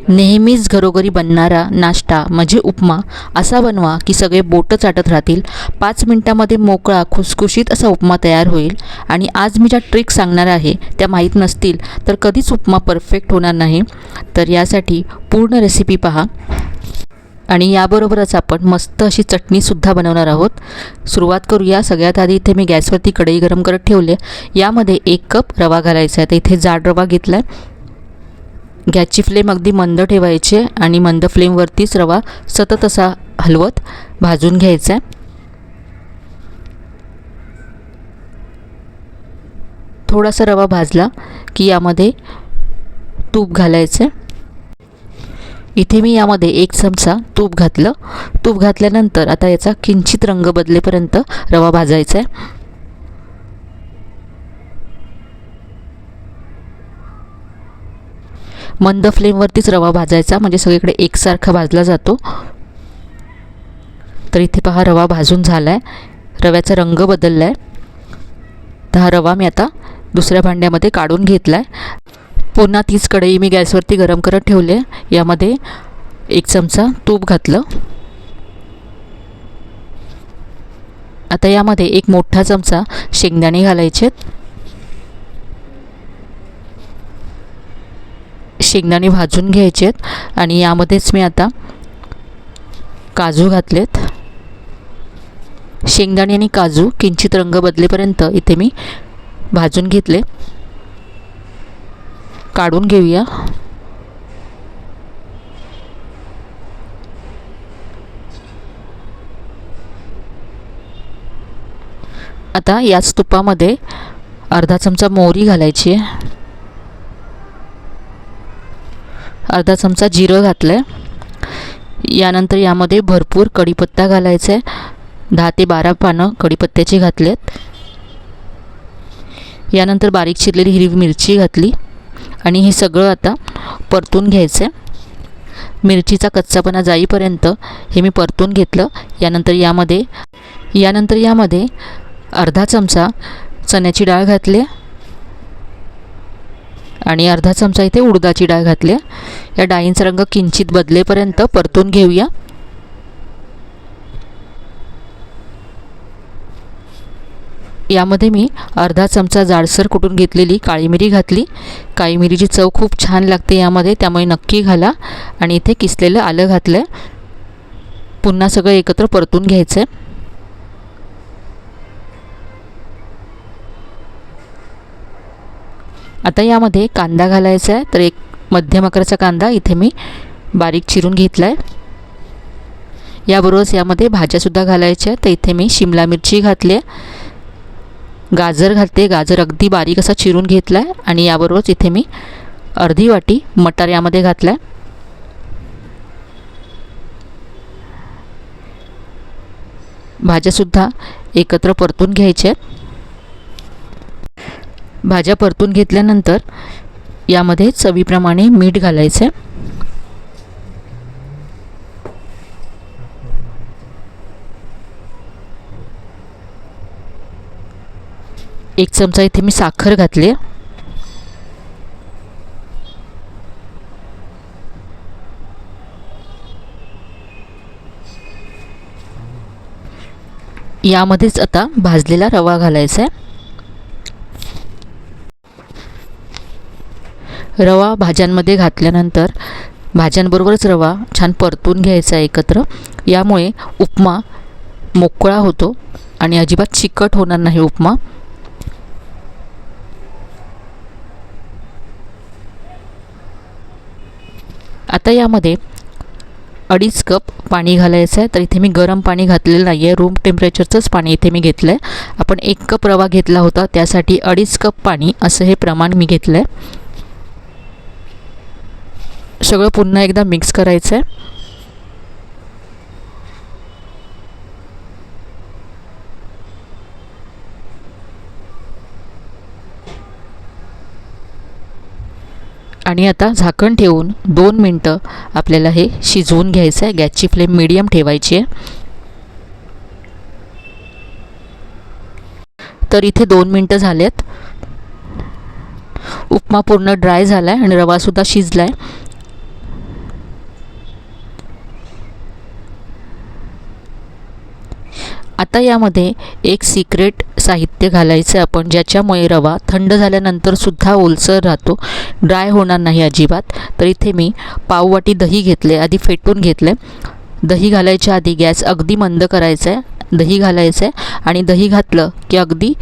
नेहमीच घरोघरी बनणारा नाश्ता म्हणजे उपमा असा बनवा की सगळे बोटं चाटत राहतील. 5 मिनिटांमध्ये मोकळा खुसखुशीत असा उपमा तयार होईल. आणि आज मी ज्या ट्रिक सांगणार आहे त्या माहीत नसतील तर कधीच उपमा परफेक्ट होणार नाही. तर यासाठी पूर्ण रेसिपी पहा. आणि याबरोबरच आपण मस्त अशी चटणीसुद्धा बनवणार आहोत. सुरुवात करूया. सगळ्यात आधी इथे मी गॅसवरती कढई गरम करत ठेवले. यामध्ये 1 कप रवा घालायचा आहे. तर इथे जाड रवा घेतला आहे. गॅसची फ्लेम अगदी मंद ठेवायची आणि मंद फ्लेमवरतीच रवा सतत असा हलवत भाजून घ्यायचा आहे. थोडासा रवा भाजला की यामध्ये तूप घालायचं. इथे मी यामध्ये 1 चमचा तूप घातलं. तूप घातल्यानंतर आता याचा किंचित रंग बदलेपर्यंत रवा भाजायचा आहे. मंद फ्लेमवरतीच रवा भाजायचा म्हणजे सगळीकडे एकसारखा भाजला जातो. तर इथे पहा रवा भाजून झाला आहे. रव्याचा रंग बदलला आहे. तर हा रवा मी आता दुसऱ्या भांड्यामध्ये काढून घेतला आहे. पुन्हा तीच कढई मी गॅसवरती गरम करत ठेवले. यामध्ये 1 चमचा तूप घातलं. आता यामध्ये 1 मोठा चमचा शेंगदाणे घालायचे. शेंगदाणे भाजून घ्यायचे आणि यामध्येच मी आता काजू घातलेत. शेंगदाणे आणि काजू किंचित रंग बदलेपर्यंत इथे मी भाजून घेतले. काढून घेऊया. आता याच तुपामध्ये अर्धा चमचा मोहरी घालायची आहे. अर्धा चमचा जिरं घातलं आहे. यानंतर यामध्ये भरपूर कढीपत्ता घालायचा आहे. 10 ते 12 पानं कढीपत्त्याची घातलेत. यानंतर बारीक चिरलेली हिरवी मिरची घातली आणि हे सगळं आता परतून घ्यायचं आहे. मिरचीचा कच्चापणा जाईपर्यंत हे मी परतून घेतलं. यानंतर यामध्ये अर्धा चमचा चण्याची डाळ घातली आणि अर्धा चमचा इथे उडदाची डाळ घातली. या डाळींचा रंग किंचित बदलेपर्यंत परतून घेऊया. यामध्ये मी अर्धा चमचा जाडसर कुटून घेतलेली काळी मिरी घातली. काळी मिरीची चव खूप छान लागते यामध्ये, त्यामुळे नक्की घाला. आणि इथे किसलेलं आलं घातलं. पुन्हा सगळं एकत्र परतून घ्यायचं आहे. आता यामध्ये कांदा घालायचा आहे. तर 1 मध्यम आकाराचा कांदा इथे मी बारीक चिरून घेतला आहे. याबरोबरच यामध्ये भाज्यासुद्धा घालायच्या. तर इथे मी शिमला मिरची घातली आहे. गाजर घालते. गाजर अगदी बारीक असा चिरून घेतला आहे. आणि याबरोबरच इथे मी अर्धी वाटी मटार यामध्ये घातला आहे. भाज्यासुद्धा एकत्र परतून घ्यायच्या आहेत. भाज्या परतून घेतल्यानंतर यामध्ये चवीप्रमाणे मीठ घालायचं आहे. एक चमचा इथे मी साखर घातली. यामध्येच आता भाजलेला रवा घालायचा आहे. रवा भाज्यांमध्ये घातल्यानंतर भाज्यांबरोबरच रवा छान परतून घ्यायचा एकत्र. यामुळे उपमा मोकळा होतो आणि अजिबात चिकट होणार नाही उपमा. आता यामध्ये 2.5 कप पाणी घालायचं आहे. तर इथे मी गरम पाणी घातलेलं नाही आहे, रूम टेम्परेचरचंच पाणी इथे मी घेतलं आहे. आपण 1 कप रवा घेतला होता, त्यासाठी 2.5 कप पाणी असं हे प्रमाण मी घेतलं आहे. सगळं पुन्हा एकदा मिक्स करायचं आहे. आणि आता झाकण ठेवून 2 मिनटं आपल्याला हे शिजवून घ्यायचं आहे. गॅसची फ्लेम मीडियम ठेवायची आहे. तर इथे 2 मिनटं झालेत. उपमा पूर्ण ड्राय झाला आहे आणि रवासुद्धा शिजला आहे. आता यामध्ये एक सिक्रेट साहित्य घालायचं आपण, ज्याच्यामुळे रवा थंड झाल्यानंतर सुद्धा ओलसर राहतो, ड्राय होणार नाही अजिबात. तर इथे मी पाववाटी दही घेतले, आधी फेटून घेतले. दही घालायच्या आधी गॅस अगदी मंद करायचा आहे, दही घालायचं आहे आणि दही घातलं की अगदी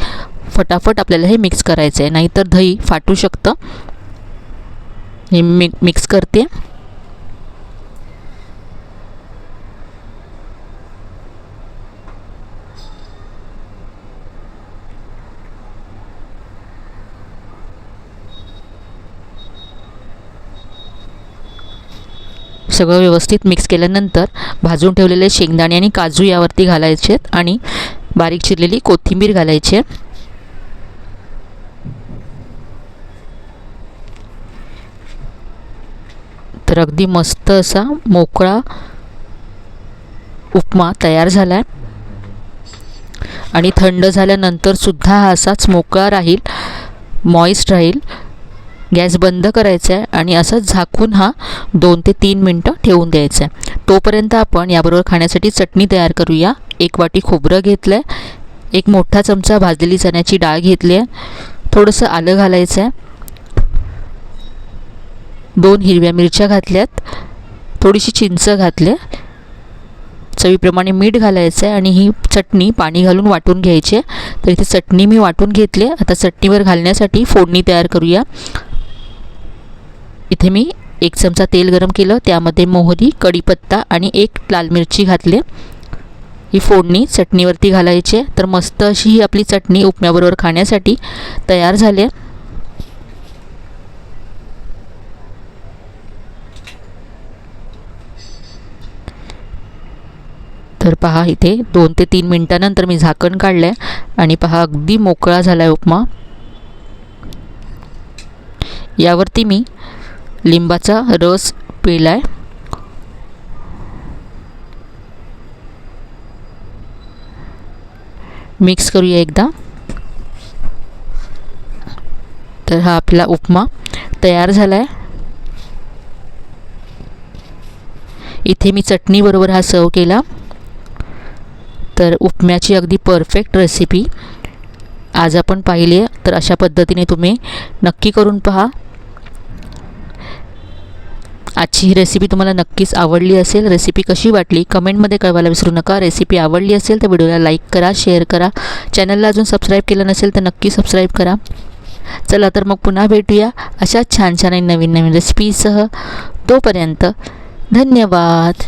फटाफट आपल्याला हे मिक्स करायचं आहे, नाहीतर दही फाटू शकतं. हे मिक्स करते. सगळं व्यवस्थित मिक्स केल्यानंतर भाजून ठेवलेले शेंगदाणे आणि काजू यावरती घालायचे आहेत आणि बारीक चिरलेली कोथिंबीर घालायची आहे. तर अगदी मस्त असा मोकळा उपमा तयार झाला आहे आणि थंड झाल्यानंतर सुद्धा हा असाच मोकळा राहील, मॉइस्ट राहील. गॅस बंद करायचा आहे आणि असंच झाकून हा 2 ते 3 मिनटं ठेवून द्यायचं आहे. तोपर्यंत आपण याबरोबर खाण्यासाठी चटणी तयार करूया. 1 वाटी खोबरं घेतलं आहे, 1 मोठा चमचा भाजलेली चण्याची डाळ घेतली आहे, थोडंसं आलं घालायचं आहे, 2 हिरव्या मिरच्या घातल्यात, थोडीशी चिंच घातली, चवीप्रमाणे मीठ घालायचं आहे आणि ही चटणी पाणी घालून वाटून घ्यायची आहे. तर इथे चटणी मी वाटून घेतली आहे. आता चटणीवर घालण्यासाठी फोडणी तयार करूया. इथे मी 1 चमचा तेल गरम केलं, त्यामध्ये मोहरी, कढीपत्ता आणि 1 लाल मिरची घातली. ही फोडणी चटणीवरती घालायची आहे. तर मस्त अशी ही आपली चटणी उपम्याबरोबर खाण्यासाठी तयार झाली आहे. तर पहा, इथे 2 ते 3 मिनटानंतर मी झाकण काढलं आहे आणि पहा अगदी मोकळा झाला आहे उपमा. यावरती मी लिंबाचा रस पिळला आहे. मिक्स करूया एकदा. तर हा आपला उपमा तयार झाला आहे. इथे मी चटणीबरोबर हा सर्व केला. तर उपम्याची अगदी परफेक्ट रेसिपी आज आपण पाहिली आहे. तर अशा पद्धतीने तुम्ही नक्की करून पहा. आजची ही रेसिपी तुम्हाला नक्कीच आवडली असेल. रेसिपी कशी वाटली कमेंटमध्ये कळवायला विसरू नका. रेसिपी आवडली असेल तर व्हिडिओला लाईक करा, शेअर करा. चॅनलला अजून सबस्क्राईब केलं नसेल तर नक्की सबस्क्राईब करा. चला तर मग पुन्हा भेटूया अशा छान छान नवीन नवीन रेसिपीसह. तोपर्यंत धन्यवाद.